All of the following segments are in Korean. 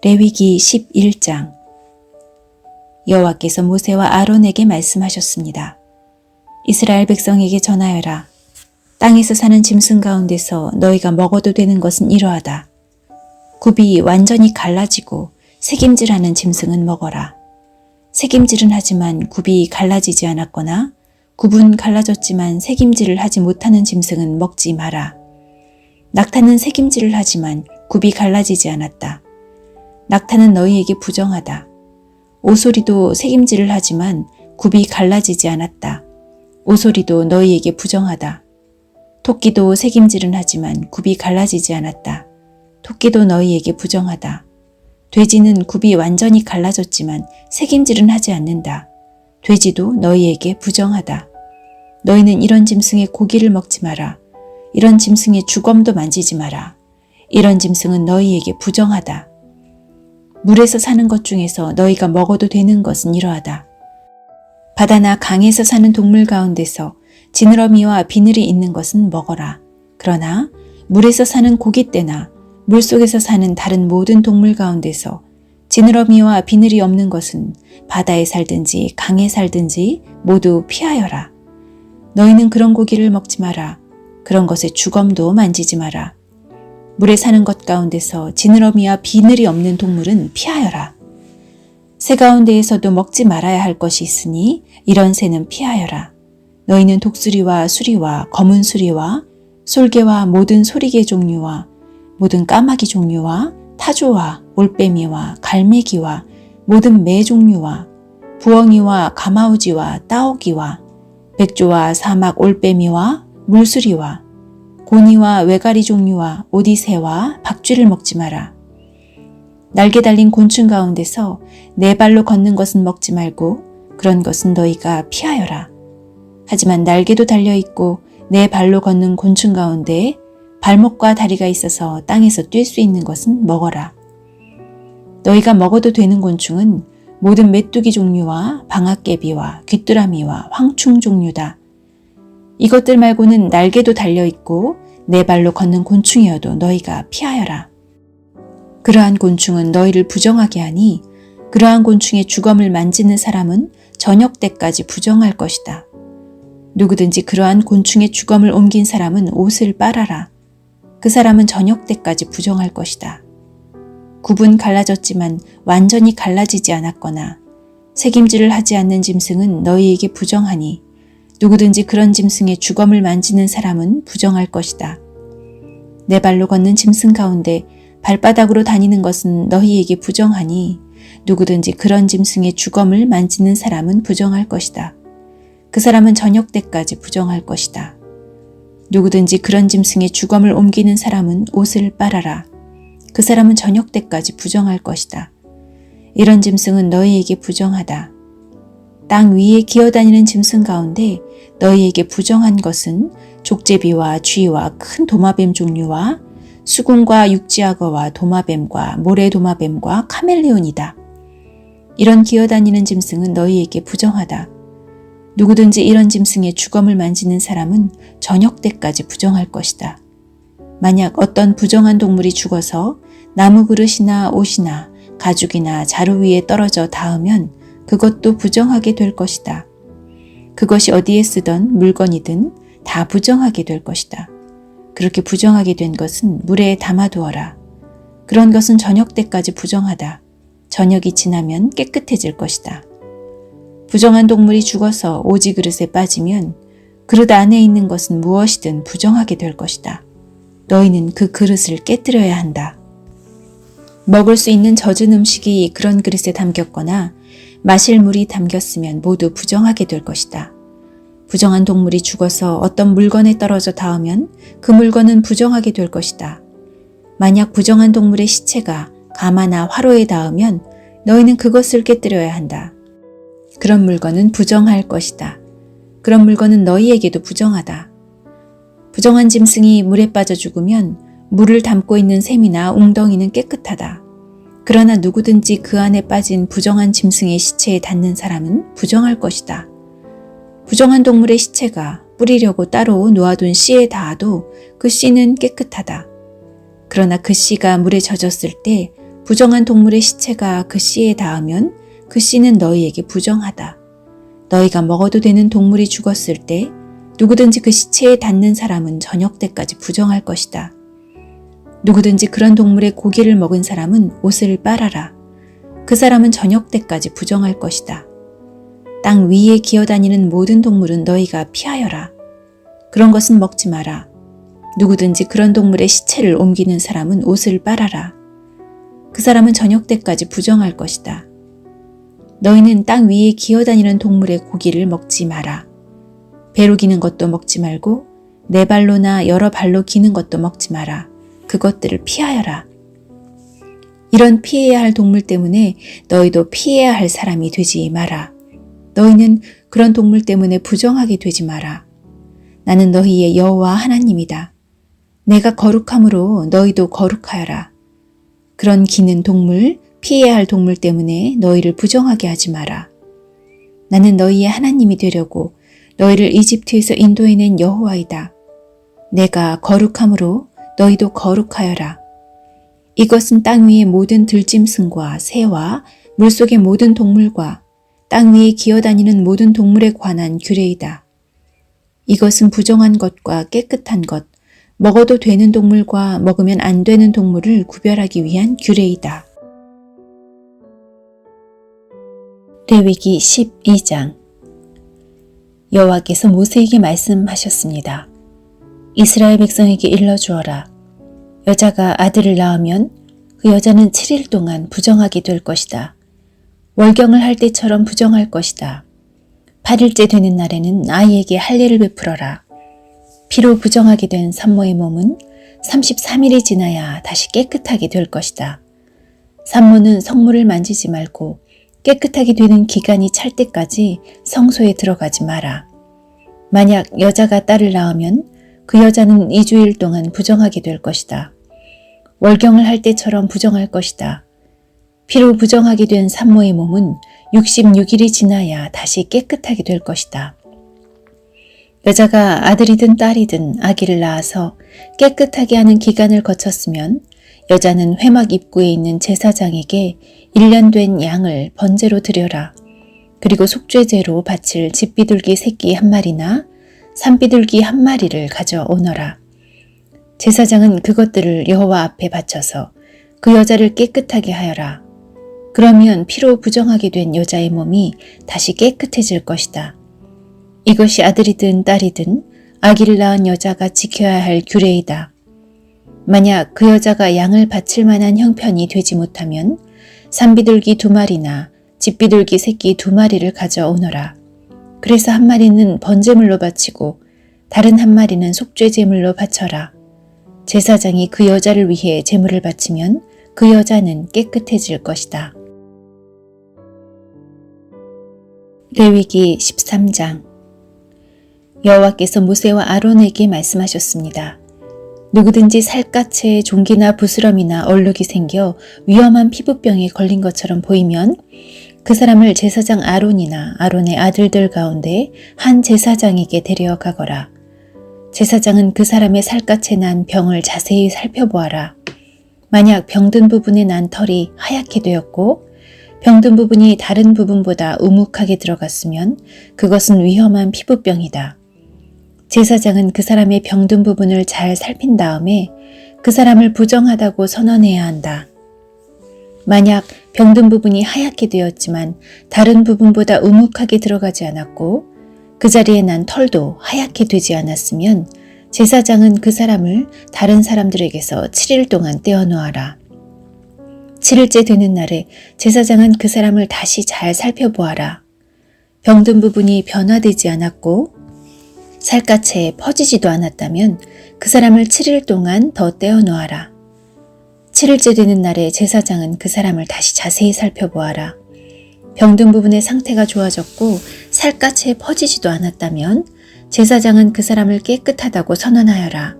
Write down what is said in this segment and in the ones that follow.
레위기 11장. 여호와께서 모세와 아론에게 말씀하셨습니다. 이스라엘 백성에게 전하여라. 땅에서 사는 짐승 가운데서 너희가 먹어도 되는 것은 이러하다. 굽이 완전히 갈라지고 새김질하는 짐승은 먹어라. 새김질은 하지만 굽이 갈라지지 않았거나 굽은 갈라졌지만 새김질을 하지 못하는 짐승은 먹지 마라. 낙타는 새김질을 하지만 굽이 갈라지지 않았다. 낙타는 너희에게 부정하다. 오소리도 새김질을 하지만 굽이 갈라지지 않았다. 오소리도 너희에게 부정하다. 토끼도 새김질은 하지만 굽이 갈라지지 않았다. 토끼도 너희에게 부정하다. 돼지는 굽이 완전히 갈라졌지만 새김질은 하지 않는다. 돼지도 너희에게 부정하다. 너희는 이런 짐승의 고기를 먹지 마라. 이런 짐승의 주검도 만지지 마라. 이런 짐승은 너희에게 부정하다. 물에서 사는 것 중에서 너희가 먹어도 되는 것은 이러하다. 바다나 강에서 사는 동물 가운데서 지느러미와 비늘이 있는 것은 먹어라. 그러나 물에서 사는 고깃대나 물속에서 사는 다른 모든 동물 가운데서 지느러미와 비늘이 없는 것은 바다에 살든지 강에 살든지 모두 피하여라. 너희는 그런 고기를 먹지 마라. 그런 것의 주검도 만지지 마라. 물에 사는 것 가운데서 지느러미와 비늘이 없는 동물은 피하여라. 새 가운데에서도 먹지 말아야 할 것이 있으니 이런 새는 피하여라. 너희는 독수리와 수리와 검은 수리와 솔개와 모든 소리개 종류와 모든 까마귀 종류와 타조와 올빼미와 갈매기와 모든 매 종류와 부엉이와 가마우지와 따오기와 백조와 사막 올빼미와 물수리와 고니와 외가리 종류와 오디새와 박쥐를 먹지 마라. 날개 달린 곤충 가운데서 네 발로 걷는 것은 먹지 말고 그런 것은 너희가 피하여라. 하지만 날개도 달려있고 네 발로 걷는 곤충 가운데 발목과 다리가 있어서 땅에서 뛸 수 있는 것은 먹어라. 너희가 먹어도 되는 곤충은 모든 메뚜기 종류와 방앗개비와 귀뚜라미와 황충 종류다. 이것들 말고는 날개도 달려있고 네 발로 걷는 곤충이어도 너희가 피하여라. 그러한 곤충은 너희를 부정하게 하니 그러한 곤충의 주검을 만지는 사람은 저녁 때까지 부정할 것이다. 누구든지 그러한 곤충의 주검을 옮긴 사람은 옷을 빨아라. 그 사람은 저녁 때까지 부정할 것이다. 굽은 갈라졌지만 완전히 갈라지지 않았거나 새김질을 하지 않는 짐승은 너희에게 부정하니 누구든지 그런 짐승의 주검을 만지는 사람은 부정할 것이다. 네 발로 걷는 짐승 가운데 발바닥으로 다니는 것은 너희에게 부정하니 누구든지 그런 짐승의 주검을 만지는 사람은 부정할 것이다. 그 사람은 저녁 때까지 부정할 것이다. 누구든지 그런 짐승의 주검을 옮기는 사람은 옷을 빨아라. 그 사람은 저녁 때까지 부정할 것이다. 이런 짐승은 너희에게 부정하다. 땅 위에 기어다니는 짐승 가운데 너희에게 부정한 것은 족제비와 쥐와 큰 도마뱀 종류와 수궁과 육지악어와 도마뱀과 모래도마뱀과 카멜레온이다. 이런 기어다니는 짐승은 너희에게 부정하다. 누구든지 이런 짐승의 주검을 만지는 사람은 저녁 때까지 부정할 것이다. 만약 어떤 부정한 동물이 죽어서 나무 그릇이나 옷이나 가죽이나 자루 위에 떨어져 닿으면 그것도 부정하게 될 것이다. 그것이 어디에 쓰던 물건이든 다 부정하게 될 것이다. 그렇게 부정하게 된 것은 물에 담아두어라. 그런 것은 저녁 때까지 부정하다. 저녁이 지나면 깨끗해질 것이다. 부정한 동물이 죽어서 오지 그릇에 빠지면 그릇 안에 있는 것은 무엇이든 부정하게 될 것이다. 너희는 그 그릇을 깨뜨려야 한다. 먹을 수 있는 젖은 음식이 그런 그릇에 담겼거나 마실 물이 담겼으면 모두 부정하게 될 것이다. 부정한 동물이 죽어서 어떤 물건에 떨어져 닿으면 그 물건은 부정하게 될 것이다. 만약 부정한 동물의 시체가 가마나 화로에 닿으면 너희는 그것을 깨뜨려야 한다. 그런 물건은 부정할 것이다. 그런 물건은 너희에게도 부정하다. 부정한 짐승이 물에 빠져 죽으면 물을 담고 있는 샘이나 웅덩이는 깨끗하다. 그러나 누구든지 그 안에 빠진 부정한 짐승의 시체에 닿는 사람은 부정할 것이다. 부정한 동물의 시체가 뿌리려고 따로 놓아둔 씨에 닿아도 그 씨는 깨끗하다. 그러나 그 씨가 물에 젖었을 때 부정한 동물의 시체가 그 씨에 닿으면 그 씨는 너희에게 부정하다. 너희가 먹어도 되는 동물이 죽었을 때 누구든지 그 시체에 닿는 사람은 저녁 때까지 부정할 것이다. 누구든지 그런 동물의 고기를 먹은 사람은 옷을 빨아라. 그 사람은 저녁 때까지 부정할 것이다. 땅 위에 기어다니는 모든 동물은 너희가 피하여라. 그런 것은 먹지 마라. 누구든지 그런 동물의 시체를 옮기는 사람은 옷을 빨아라. 그 사람은 저녁 때까지 부정할 것이다. 너희는 땅 위에 기어다니는 동물의 고기를 먹지 마라. 배로 기는 것도 먹지 말고 네 발로나 여러 발로 기는 것도 먹지 마라. 그것들을 피하여라. 이런 피해야 할 동물 때문에 너희도 피해야 할 사람이 되지 마라. 너희는 그런 동물 때문에 부정하게 되지 마라. 나는 너희의 여호와 하나님이다. 내가 거룩함으로 너희도 거룩하여라. 그런 기는 동물, 피해야 할 동물 때문에 너희를 부정하게 하지 마라. 나는 너희의 하나님이 되려고 너희를 이집트에서 인도해낸 여호와이다. 내가 거룩함으로 너희도 거룩하여라. 이것은 땅 위의 모든 들짐승과 새와 물속의 모든 동물과 땅 위에 기어다니는 모든 동물에 관한 규례이다. 이것은 부정한 것과 깨끗한 것, 먹어도 되는 동물과 먹으면 안 되는 동물을 구별하기 위한 규례이다. 레위기 12장. 여호와께서 모세에게 말씀하셨습니다. 이스라엘 백성에게 일러주어라. 여자가 아들을 낳으면 그 여자는 7일 동안 부정하게 될 것이다. 월경을 할 때처럼 부정할 것이다. 8일째 되는 날에는 아이에게 할례를 베풀어라. 피로 부정하게 된 산모의 몸은 33일이 지나야 다시 깨끗하게 될 것이다. 산모는 성물을 만지지 말고 깨끗하게 되는 기간이 찰 때까지 성소에 들어가지 마라. 만약 여자가 딸을 낳으면 그 여자는 2주일 동안 부정하게 될 것이다. 월경을 할 때처럼 부정할 것이다. 피로 부정하게 된 산모의 몸은 66일이 지나야 다시 깨끗하게 될 것이다. 여자가 아들이든 딸이든 아기를 낳아서 깨끗하게 하는 기간을 거쳤으면 여자는 회막 입구에 있는 제사장에게 1년 된 양을 번제로 드려라. 그리고 속죄제로 바칠 집비둘기 새끼 한 마리나 산비둘기 한 마리를 가져오너라. 제사장은 그것들을 여호와 앞에 바쳐서 그 여자를 깨끗하게 하여라. 그러면 피로 부정하게 된 여자의 몸이 다시 깨끗해질 것이다. 이것이 아들이든 딸이든 아기를 낳은 여자가 지켜야 할 규례이다. 만약 그 여자가 양을 바칠 만한 형편이 되지 못하면 산비둘기 2마리나 집비둘기 새끼 2마리를 가져오너라. 그래서 한 마리는 번제물로 바치고 다른 한 마리는 속죄제물로 바쳐라. 제사장이 그 여자를 위해 제물을 바치면 그 여자는 깨끗해질 것이다. 레위기 13장. 여호와께서 모세와 아론에게 말씀하셨습니다. 누구든지 살갗에 종기나 부스럼이나 얼룩이 생겨 위험한 피부병에 걸린 것처럼 보이면 그 사람을 제사장 아론이나 아론의 아들들 가운데 한 제사장에게 데려가거라. 제사장은 그 사람의 살갗에 난 병을 자세히 살펴보아라. 만약 병든 부분에 난 털이 하얗게 되었고 병든 부분이 다른 부분보다 우묵하게 들어갔으면 그것은 위험한 피부병이다. 제사장은 그 사람의 병든 부분을 잘 살핀 다음에 그 사람을 부정하다고 선언해야 한다. 만약 병든 부분이 하얗게 되었지만 다른 부분보다 우묵하게 들어가지 않았고 그 자리에 난 털도 하얗게 되지 않았으면 제사장은 그 사람을 다른 사람들에게서 7일 동안 떼어놓아라. 7일째 되는 날에 제사장은 그 사람을 다시 잘 살펴보아라. 병든 부분이 변화되지 않았고 살갗에 퍼지지도 않았다면 그 사람을 7일 동안 더 떼어놓아라. 7일째 되는 날에 제사장은 그 사람을 다시 자세히 살펴보아라. 병든 부분의 상태가 좋아졌고 살갗에 퍼지지도 않았다면 제사장은 그 사람을 깨끗하다고 선언하여라.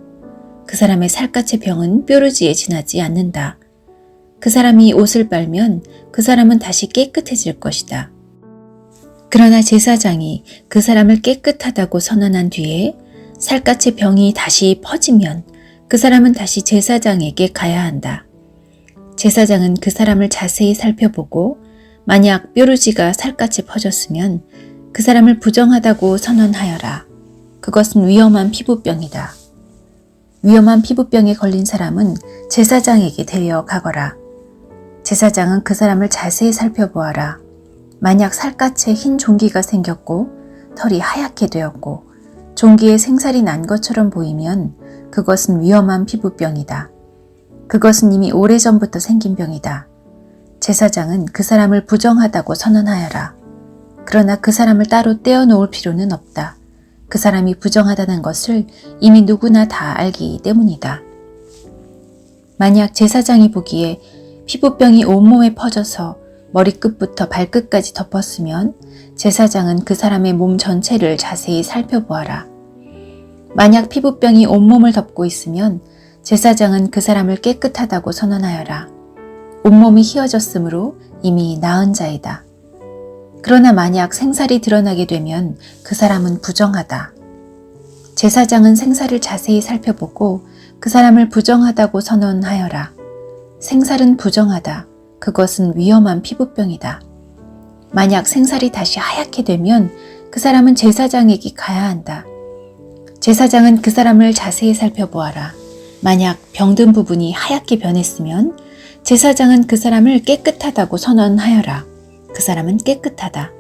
그 사람의 살갗의 병은 뾰루지에 지나지 않는다. 그 사람이 옷을 빨면 그 사람은 다시 깨끗해질 것이다. 그러나 제사장이 그 사람을 깨끗하다고 선언한 뒤에 살갗의 병이 다시 퍼지면 그 사람은 다시 제사장에게 가야 한다. 제사장은 그 사람을 자세히 살펴보고 만약 뾰루지가 살갗에 퍼졌으면 그 사람을 부정하다고 선언하여라. 그것은 위험한 피부병이다. 위험한 피부병에 걸린 사람은 제사장에게 데려가거라. 제사장은 그 사람을 자세히 살펴보아라. 만약 살갗에 흰 종기가 생겼고 털이 하얗게 되었고 종기에 생살이 난 것처럼 보이면 그것은 위험한 피부병이다. 그것은 이미 오래전부터 생긴 병이다. 제사장은 그 사람을 부정하다고 선언하여라. 그러나 그 사람을 따로 떼어놓을 필요는 없다. 그 사람이 부정하다는 것을 이미 누구나 다 알기 때문이다. 만약 제사장이 보기에 피부병이 온몸에 퍼져서 머리끝부터 발끝까지 덮었으면 제사장은 그 사람의 몸 전체를 자세히 살펴보아라. 만약 피부병이 온몸을 덮고 있으면 제사장은 그 사람을 깨끗하다고 선언하여라. 온몸이 휘어졌으므로 이미 나은 자이다. 그러나 만약 생살이 드러나게 되면 그 사람은 부정하다. 제사장은 생살을 자세히 살펴보고 그 사람을 부정하다고 선언하여라. 생살은 부정하다. 그것은 위험한 피부병이다. 만약 생살이 다시 하얗게 되면 그 사람은 제사장에게 가야 한다. 제사장은 그 사람을 자세히 살펴보아라. 만약 병든 부분이 하얗게 변했으면 제사장은 그 사람을 깨끗하다고 선언하여라. 그 사람은 깨끗하다.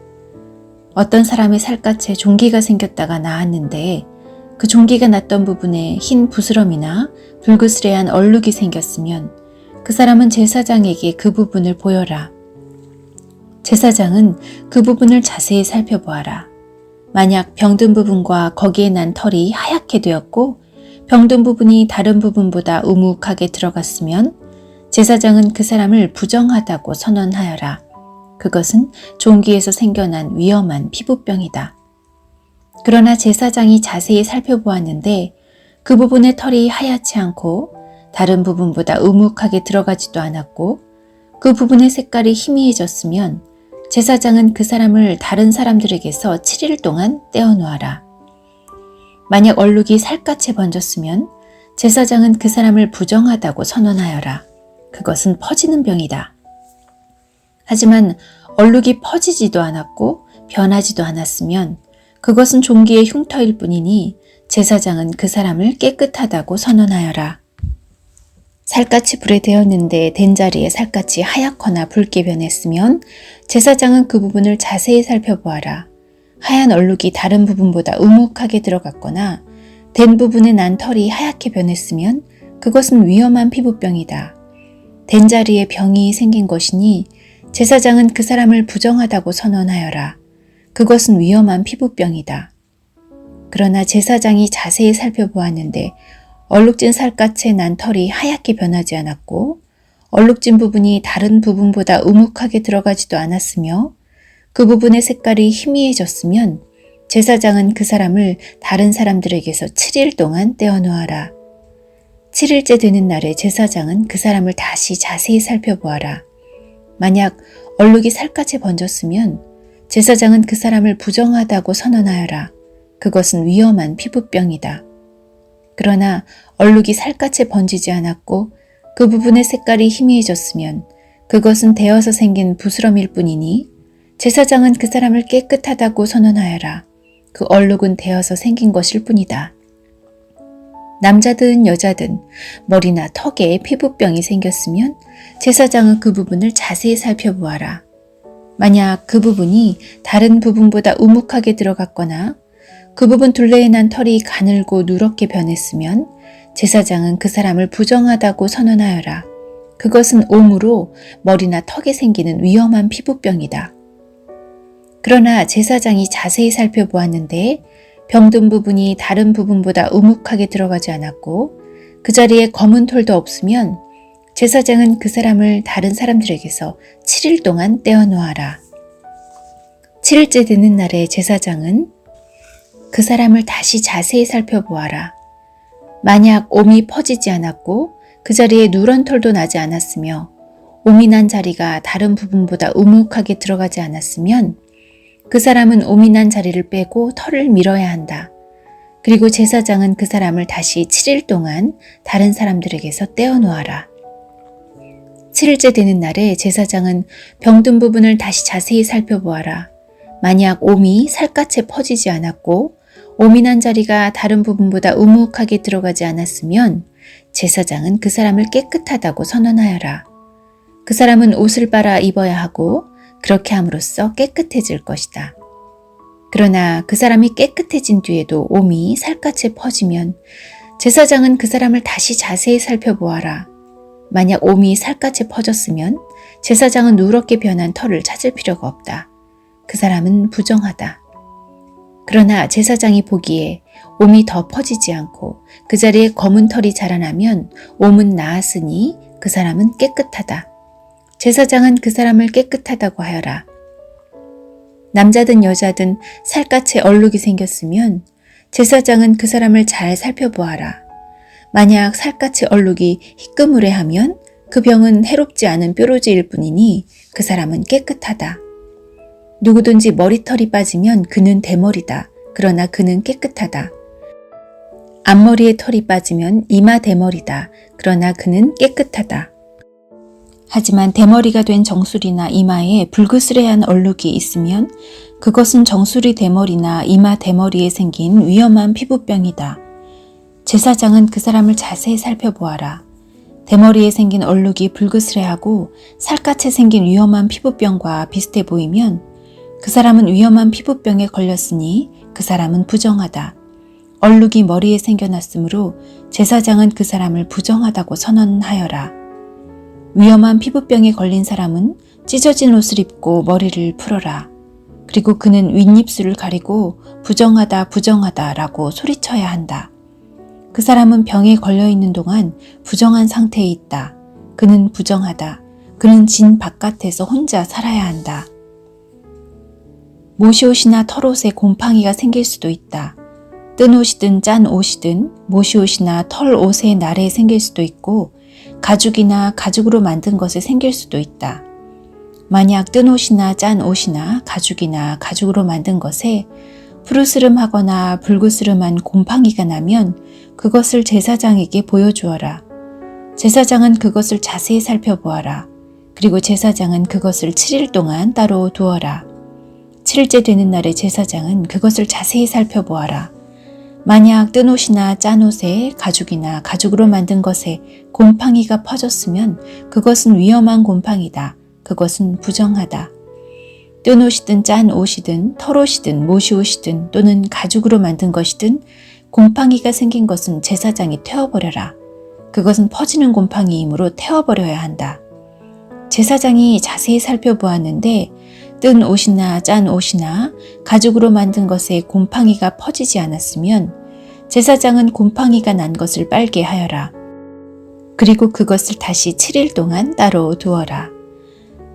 어떤 사람의 살갗에 종기가 생겼다가 나았는데 그 종기가 났던 부분에 흰 부스럼이나 불그스레한 얼룩이 생겼으면 그 사람은 제사장에게 그 부분을 보여라. 제사장은 그 부분을 자세히 살펴보아라. 만약 병든 부분과 거기에 난 털이 하얗게 되었고 병든 부분이 다른 부분보다 우묵하게 들어갔으면 제사장은 그 사람을 부정하다고 선언하여라. 그것은 종기에서 생겨난 위험한 피부병이다. 그러나 제사장이 자세히 살펴보았는데 그 부분의 털이 하얗지 않고 다른 부분보다 우묵하게 들어가지도 않았고 그 부분의 색깔이 희미해졌으면 제사장은 그 사람을 다른 사람들에게서 7일 동안 떼어놓아라. 만약 얼룩이 살갗에 번졌으면 제사장은 그 사람을 부정하다고 선언하여라. 그것은 퍼지는 병이다. 하지만 얼룩이 퍼지지도 않았고 변하지도 않았으면 그것은 종기의 흉터일 뿐이니 제사장은 그 사람을 깨끗하다고 선언하여라. 살갗이 불에 데었는데 댄 자리에 살갗이 하얗거나 붉게 변했으면 제사장은 그 부분을 자세히 살펴보아라. 하얀 얼룩이 다른 부분보다 우묵하게 들어갔거나 댄 부분에 난 털이 하얗게 변했으면 그것은 위험한 피부병이다. 댄 자리에 병이 생긴 것이니 제사장은 그 사람을 부정하다고 선언하여라. 그것은 위험한 피부병이다. 그러나 제사장이 자세히 살펴보았는데 얼룩진 살갗에 난 털이 하얗게 변하지 않았고 얼룩진 부분이 다른 부분보다 우묵하게 들어가지도 않았으며 그 부분의 색깔이 희미해졌으면 제사장은 그 사람을 다른 사람들에게서 7일 동안 떼어놓아라. 7일째 되는 날에 제사장은 그 사람을 다시 자세히 살펴보아라. 만약 얼룩이 살갗에 번졌으면 제사장은 그 사람을 부정하다고 선언하여라. 그것은 위험한 피부병이다. 그러나 얼룩이 살갗에 번지지 않았고 그 부분의 색깔이 희미해졌으면 그것은 데어서 생긴 부스럼일 뿐이니 제사장은 그 사람을 깨끗하다고 선언하여라. 그 얼룩은 데어서 생긴 것일 뿐이다. 남자든 여자든 머리나 턱에 피부병이 생겼으면 제사장은 그 부분을 자세히 살펴보아라. 만약 그 부분이 다른 부분보다 우묵하게 들어갔거나 그 부분 둘레에 난 털이 가늘고 누렇게 변했으면 제사장은 그 사람을 부정하다고 선언하여라. 그것은 옴으로 머리나 턱에 생기는 위험한 피부병이다. 그러나 제사장이 자세히 살펴보았는데 병든 부분이 다른 부분보다 우묵하게 들어가지 않았고 그 자리에 검은 털도 없으면 제사장은 그 사람을 다른 사람들에게서 7일 동안 떼어놓아라. 7일째 되는 날에 제사장은 그 사람을 다시 자세히 살펴보아라. 만약 옴이 퍼지지 않았고 그 자리에 누런 털도 나지 않았으며 옴이 난 자리가 다른 부분보다 우묵하게 들어가지 않았으면 그 사람은 옴이 난 자리를 빼고 털을 밀어야 한다. 그리고 제사장은 그 사람을 다시 7일 동안 다른 사람들에게서 떼어놓아라. 7일째 되는 날에 제사장은 병든 부분을 다시 자세히 살펴보아라. 만약 옴이 살갗에 퍼지지 않았고 옴이 난 자리가 다른 부분보다 우묵하게 들어가지 않았으면 제사장은 그 사람을 깨끗하다고 선언하여라. 그 사람은 옷을 빨아 입어야 하고 그렇게 함으로써 깨끗해질 것이다. 그러나 그 사람이 깨끗해진 뒤에도 옴이 살갗에 퍼지면 제사장은 그 사람을 다시 자세히 살펴보아라. 만약 옴이 살갗에 퍼졌으면 제사장은 누렇게 변한 털을 찾을 필요가 없다. 그 사람은 부정하다. 그러나 제사장이 보기에 옴이 더 퍼지지 않고 그 자리에 검은 털이 자라나면 옴은 나았으니 그 사람은 깨끗하다. 제사장은 그 사람을 깨끗하다고 하여라. 남자든 여자든 살갗에 얼룩이 생겼으면 제사장은 그 사람을 잘 살펴보아라. 만약 살갗에 얼룩이 희끄무레하면 그 병은 해롭지 않은 뾰루지일 뿐이니 그 사람은 깨끗하다. 누구든지 머리털이 빠지면 그는 대머리다. 그러나 그는 깨끗하다. 앞머리에 털이 빠지면 이마 대머리다. 그러나 그는 깨끗하다. 하지만 대머리가 된 정수리나 이마에 불그스레한 얼룩이 있으면 그것은 정수리 대머리나 이마 대머리에 생긴 위험한 피부병이다. 제사장은 그 사람을 자세히 살펴보아라. 대머리에 생긴 얼룩이 불그스레하고 살갗에 생긴 위험한 피부병과 비슷해 보이면 그 사람은 위험한 피부병에 걸렸으니 그 사람은 부정하다. 얼룩이 머리에 생겨났으므로 제사장은 그 사람을 부정하다고 선언하여라. 위험한 피부병에 걸린 사람은 찢어진 옷을 입고 머리를 풀어라. 그리고 그는 윗입술을 가리고 부정하다 부정하다 라고 소리쳐야 한다. 그 사람은 병에 걸려있는 동안 부정한 상태에 있다. 그는 부정하다. 그는 진 바깥에서 혼자 살아야 한다. 모시옷이나 털옷에 곰팡이가 생길 수도 있다. 뜬 옷이든 짠 옷이든 모시옷이나 털옷에 나래 생길 수도 있고 가죽이나 가죽으로 만든 것에 생길 수도 있다. 만약 뜬 옷이나 짠 옷이나 가죽이나 가죽으로 만든 것에 푸르스름하거나 불그스름한 곰팡이가 나면 그것을 제사장에게 보여주어라. 제사장은 그것을 자세히 살펴보아라. 그리고 제사장은 그것을 7일 동안 따로 두어라. 7일째 되는 날에 제사장은 그것을 자세히 살펴보아라. 만약 뜬 옷이나 짠 옷에 가죽이나 가죽으로 만든 것에 곰팡이가 퍼졌으면 그것은 위험한 곰팡이다. 그것은 부정하다. 뜬 옷이든 짠 옷이든 털옷이든 모시옷이든 또는 가죽으로 만든 것이든 곰팡이가 생긴 것은 제사장이 태워버려라. 그것은 퍼지는 곰팡이이므로 태워버려야 한다. 제사장이 자세히 살펴보았는데 뜬 옷이나 짠 옷이나 가죽으로 만든 것에 곰팡이가 퍼지지 않았으면 제사장은 곰팡이가 난 것을 빨게 하여라. 그리고 그것을 다시 7일 동안 따로 두어라.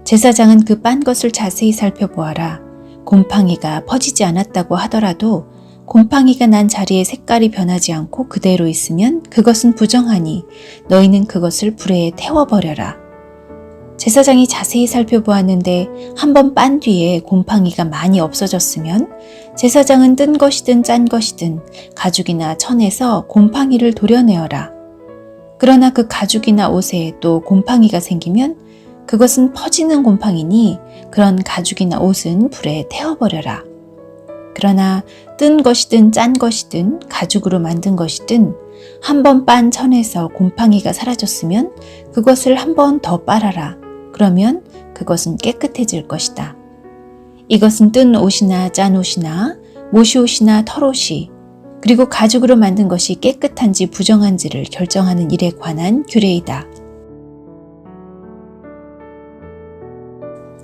제사장은 그 빤 것을 자세히 살펴보아라. 곰팡이가 퍼지지 않았다고 하더라도 곰팡이가 난 자리의 색깔이 변하지 않고 그대로 있으면 그것은 부정하니 너희는 그것을 불에 태워버려라. 제사장이 자세히 살펴보았는데 한 번 빤 뒤에 곰팡이가 많이 없어졌으면 제사장은 뜬 것이든 짠 것이든 가죽이나 천에서 곰팡이를 도려내어라. 그러나 그 가죽이나 옷에 또 곰팡이가 생기면 그것은 퍼지는 곰팡이니 그런 가죽이나 옷은 불에 태워버려라. 그러나 뜬 것이든 짠 것이든 가죽으로 만든 것이든 한 번 빤 천에서 곰팡이가 사라졌으면 그것을 한 번 더 빨아라. 그러면 그것은 깨끗해질 것이다. 이것은 뜬 옷이나 짠 옷이나 모시옷이나 털옷이 그리고 가죽으로 만든 것이 깨끗한지 부정한지를 결정하는 일에 관한 규례이다.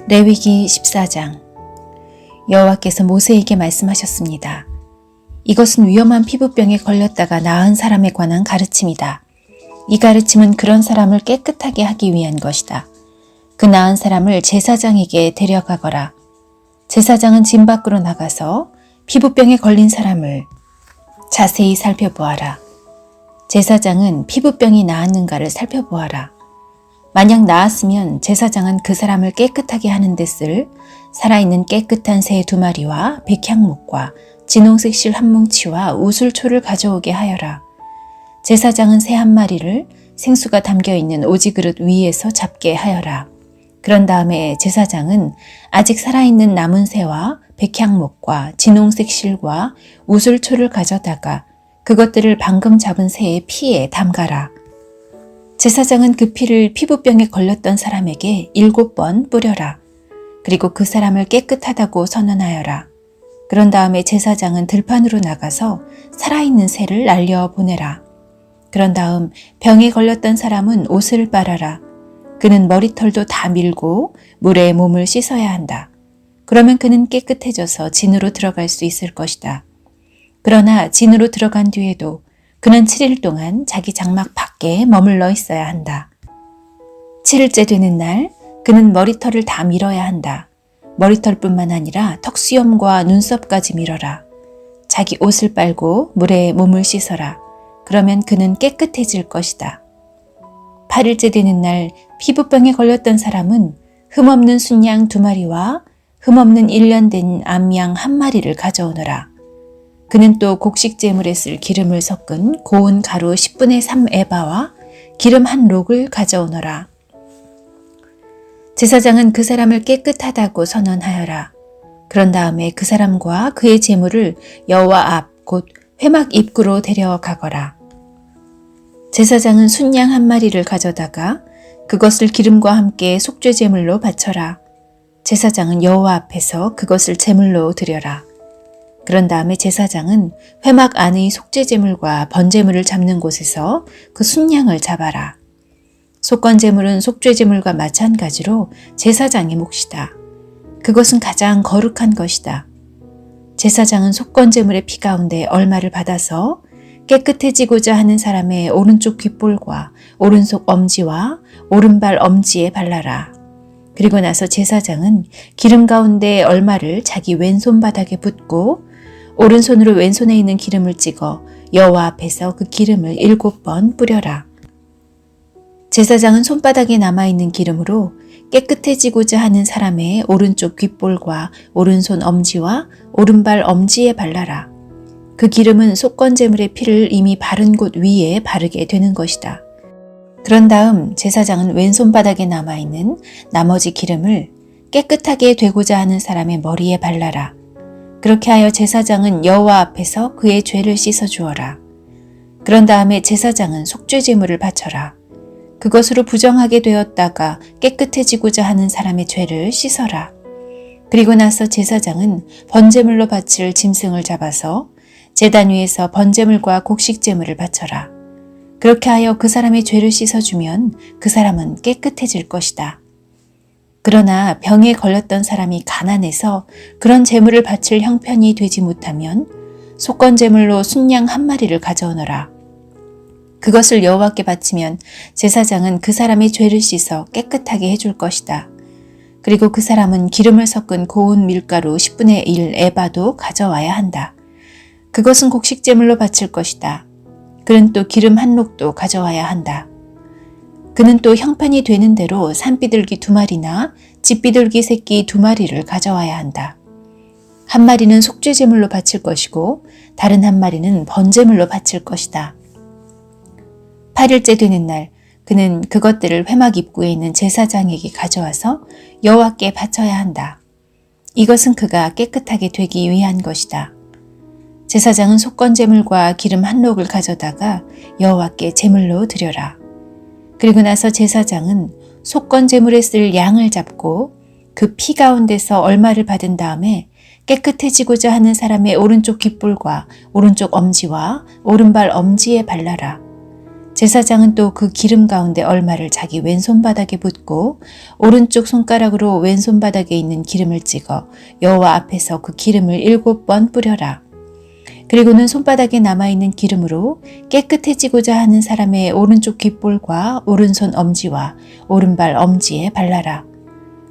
레위기 14장. 여호와께서 모세에게 말씀하셨습니다. 이것은 위험한 피부병에 걸렸다가 나은 사람에 관한 가르침이다. 이 가르침은 그런 사람을 깨끗하게 하기 위한 것이다. 그 나은 사람을 제사장에게 데려가거라. 제사장은 진 밖으로 나가서 피부병에 걸린 사람을 자세히 살펴보아라. 제사장은 피부병이 나았는가를 살펴보아라. 만약 나았으면 제사장은 그 사람을 깨끗하게 하는 데 쓸 살아있는 깨끗한 새 2마리와 백향목과 진홍색 실 1뭉치와 우슬초를 가져오게 하여라. 제사장은 새 1마리를 생수가 담겨있는 오지그릇 위에서 잡게 하여라. 그런 다음에 제사장은 아직 살아있는 남은 새와 백향목과 진홍색 실과 우슬초를 가져다가 그것들을 방금 잡은 새의 피에 담가라. 제사장은 그 피를 피부병에 걸렸던 사람에게 7번 뿌려라. 그리고 그 사람을 깨끗하다고 선언하여라. 그런 다음에 제사장은 들판으로 나가서 살아있는 새를 날려보내라. 그런 다음 병에 걸렸던 사람은 옷을 빨아라. 그는 머리털도 다 밀고 물에 몸을 씻어야 한다. 그러면 그는 깨끗해져서 진으로 들어갈 수 있을 것이다. 그러나 진으로 들어간 뒤에도 그는 7일 동안 자기 장막 밖에 머물러 있어야 한다. 7일째 되는 날 그는 머리털을 다 밀어야 한다. 머리털뿐만 아니라 턱수염과 눈썹까지 밀어라. 자기 옷을 빨고 물에 몸을 씻어라. 그러면 그는 깨끗해질 것이다. 8일째 되는 날 피부병에 걸렸던 사람은 흠없는 순양 2마리와 흠없는 1년 된 암양 1마리를 가져오너라. 그는 또 곡식제물에 쓸 기름을 섞은 고운 가루 10분의 3 에바와 기름 1록을 가져오너라. 제사장은 그 사람을 깨끗하다고 선언하여라. 그런 다음에 그 사람과 그의 제물을 여호와 앞 곧 회막 입구로 데려가거라. 제사장은 순양 1마리를 가져다가 그것을 기름과 함께 속죄제물로 바쳐라. 제사장은 여호와 앞에서 그것을 제물로 드려라. 그런 다음에 제사장은 회막 안의 속죄제물과 번제물을 잡는 곳에서 그 순양을 잡아라. 속건제물은 속죄제물과 마찬가지로 제사장의 몫이다. 그것은 가장 거룩한 것이다. 제사장은 속건제물의 피 가운데 얼마를 받아서 깨끗해지고자 하는 사람의 오른쪽 귓볼과 오른손 엄지와 오른발 엄지에 발라라. 그리고 나서 제사장은 기름 가운데 얼마를 자기 왼손 바닥에 붓고 오른손으로 왼손에 있는 기름을 찍어 여호와 앞에서 그 기름을 7번 뿌려라. 제사장은 손바닥에 남아있는 기름으로 깨끗해지고자 하는 사람의 오른쪽 귓볼과 오른손 엄지와 오른발 엄지에 발라라. 그 기름은 속건제물의 피를 이미 바른 곳 위에 바르게 되는 것이다. 그런 다음 제사장은 왼손바닥에 남아있는 나머지 기름을 깨끗하게 되고자 하는 사람의 머리에 발라라. 그렇게 하여 제사장은 여호와 앞에서 그의 죄를 씻어 주어라. 그런 다음에 제사장은 속죄제물을 바쳐라. 그것으로 부정하게 되었다가 깨끗해지고자 하는 사람의 죄를 씻어라. 그리고 나서 제사장은 번제물로 바칠 짐승을 잡아서 제단 위에서 번제물과 곡식제물을 바쳐라. 그렇게 하여 그 사람의 죄를 씻어주면 그 사람은 깨끗해질 것이다. 그러나 병에 걸렸던 사람이 가난해서 그런 제물을 바칠 형편이 되지 못하면 속건제물로 순양 1마리를 가져오너라. 그것을 여호와께 바치면 제사장은 그 사람의 죄를 씻어 깨끗하게 해줄 것이다. 그리고 그 사람은 기름을 섞은 고운 밀가루 10분의 1 에바도 가져와야 한다. 그것은 곡식제물로 바칠 것이다. 그는 또 기름 1록도 가져와야 한다. 그는 또 형편이 되는 대로 산비둘기 2마리나 집비둘기 새끼 2마리를 가져와야 한다. 1마리는 속죄제물로 바칠 것이고 다른 1마리는 번제물로 바칠 것이다. 8일째 되는 날 그는 그것들을 회막 입구에 있는 제사장에게 가져와서 여호와께 바쳐야 한다. 이것은 그가 깨끗하게 되기 위한 것이다. 제사장은 속건제물과 기름 1록을 가져다가 여호와께 제물로 드려라. 그리고 나서 제사장은 속건제물에 쓸 양을 잡고 그 피 가운데서 얼마를 받은 다음에 깨끗해지고자 하는 사람의 오른쪽 귓볼과 오른쪽 엄지와 오른발 엄지에 발라라. 제사장은 또 그 기름 가운데 얼마를 자기 왼손바닥에 붓고 오른쪽 손가락으로 왼손바닥에 있는 기름을 찍어 여호와 앞에서 그 기름을 7번 뿌려라. 그리고는 손바닥에 남아있는 기름으로 깨끗해지고자 하는 사람의 오른쪽 귓볼과 오른손 엄지와 오른발 엄지에 발라라.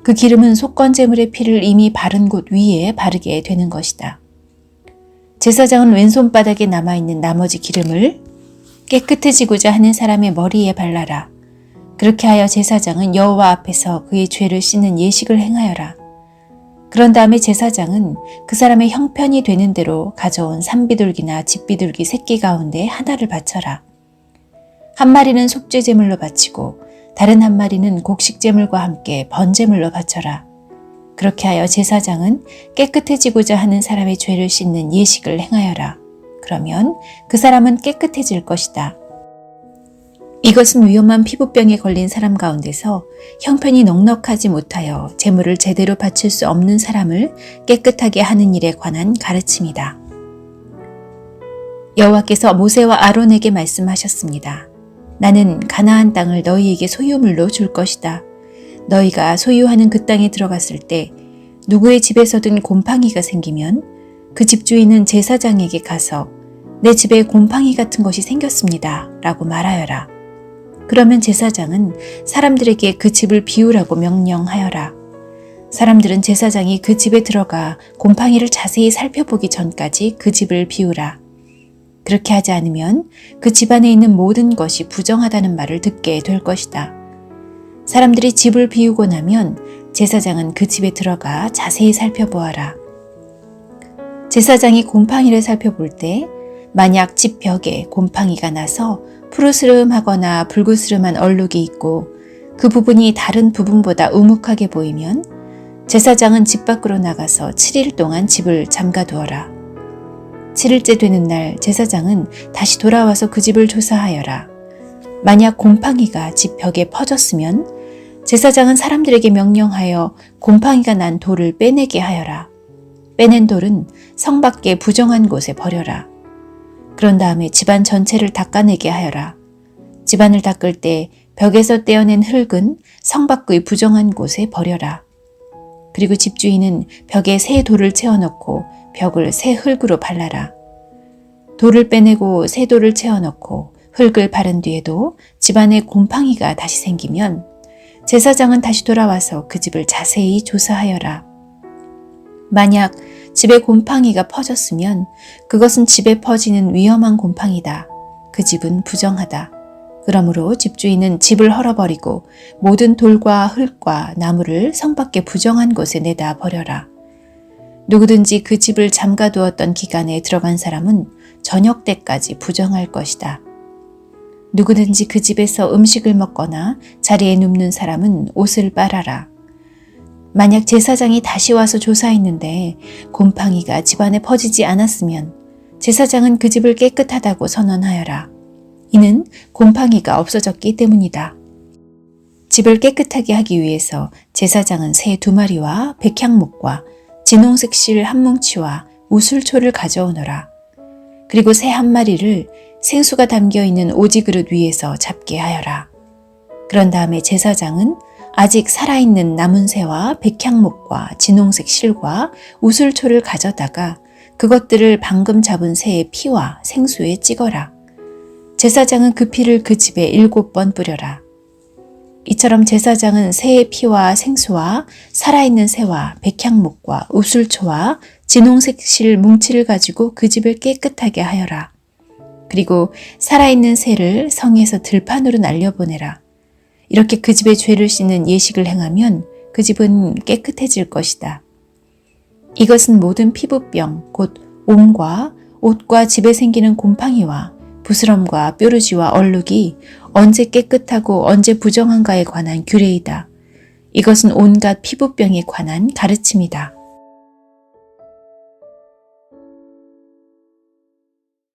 그 기름은 속건제물의 피를 이미 바른 곳 위에 바르게 되는 것이다. 제사장은 왼손바닥에 남아있는 나머지 기름을 깨끗해지고자 하는 사람의 머리에 발라라. 그렇게 하여 제사장은 여호와 앞에서 그의 죄를 씻는 예식을 행하여라. 그런 다음에 제사장은 그 사람의 형편이 되는 대로 가져온 산비둘기나 집비둘기 새끼 가운데 하나를 바쳐라. 한 마리는 속죄제물로 바치고 다른 한 마리는 곡식제물과 함께 번제물로 바쳐라. 그렇게 하여 제사장은 깨끗해지고자 하는 사람의 죄를 씻는 예식을 행하여라. 그러면 그 사람은 깨끗해질 것이다. 이것은 위험한 피부병에 걸린 사람 가운데서 형편이 넉넉하지 못하여 제물을 제대로 바칠 수 없는 사람을 깨끗하게 하는 일에 관한 가르침이다. 여호와께서 모세와 아론에게 말씀하셨습니다. 나는 가나안 땅을 너희에게 소유물로 줄 것이다. 너희가 소유하는 그 땅에 들어갔을 때 누구의 집에서든 곰팡이가 생기면 그 집주인은 제사장에게 가서 내 집에 곰팡이 같은 것이 생겼습니다. 라고 말하여라. 그러면 제사장은 사람들에게 그 집을 비우라고 명령하여라. 사람들은 제사장이 그 집에 들어가 곰팡이를 자세히 살펴보기 전까지 그 집을 비우라. 그렇게 하지 않으면 그 집안에 있는 모든 것이 부정하다는 말을 듣게 될 것이다. 사람들이 집을 비우고 나면 제사장은 그 집에 들어가 자세히 살펴보아라. 제사장이 곰팡이를 살펴볼 때 만약 집 벽에 곰팡이가 나서 푸르스름하거나 붉으스름한 얼룩이 있고 그 부분이 다른 부분보다 우묵하게 보이면 제사장은 집 밖으로 나가서 7일 동안 집을 잠가두어라. 7일째 되는 날 제사장은 다시 돌아와서 그 집을 조사하여라. 만약 곰팡이가 집 벽에 퍼졌으면 제사장은 사람들에게 명령하여 곰팡이가 난 돌을 빼내게 하여라. 빼낸 돌은 성 밖에 부정한 곳에 버려라. 그런 다음에 집안 전체를 닦아내게 하여라. 집안을 닦을 때 벽에서 떼어낸 흙은 성 밖의 부정한 곳에 버려라. 그리고 집주인은 벽에 새 돌을 채워넣고 벽을 새 흙으로 발라라. 돌을 빼내고 새 돌을 채워넣고 흙을 바른 뒤에도 집안에 곰팡이가 다시 생기면 제사장은 다시 돌아와서 그 집을 자세히 조사하여라. 만약 집에 곰팡이가 퍼졌으면 그것은 집에 퍼지는 위험한 곰팡이다. 그 집은 부정하다. 그러므로 집주인은 집을 헐어버리고 모든 돌과 흙과 나무를 성 밖에 부정한 곳에 내다 버려라. 누구든지 그 집을 잠가두었던 기간에 들어간 사람은 저녁 때까지 부정할 것이다. 누구든지 그 집에서 음식을 먹거나 자리에 눕는 사람은 옷을 빨아라. 만약 제사장이 다시 와서 조사했는데 곰팡이가 집안에 퍼지지 않았으면 제사장은 그 집을 깨끗하다고 선언하여라. 이는 곰팡이가 없어졌기 때문이다. 집을 깨끗하게 하기 위해서 제사장은 새 2마리와 백향목과 진홍색 실 1뭉치와 우슬초를 가져오너라. 그리고 새 1마리를 생수가 담겨있는 오지그릇 위에서 잡게 하여라. 그런 다음에 제사장은 아직 살아있는 남은 새와 백향목과 진홍색 실과 우슬초를 가져다가 그것들을 방금 잡은 새의 피와 생수에 찍어라. 제사장은 그 피를 그 집에 7번 뿌려라. 이처럼 제사장은 새의 피와 생수와 살아있는 새와 백향목과 우슬초와 진홍색 실 뭉치를 가지고 그 집을 깨끗하게 하여라. 그리고 살아있는 새를 성에서 들판으로 날려보내라. 이렇게 그 집의 죄를 씻는 예식을 행하면 그 집은 깨끗해질 것이다. 이것은 모든 피부병, 곧 옴과 옷과 집에 생기는 곰팡이와 부스럼과 뾰루지와 얼룩이 언제 깨끗하고 언제 부정한가에 관한 규례이다. 이것은 온갖 피부병에 관한 가르침이다.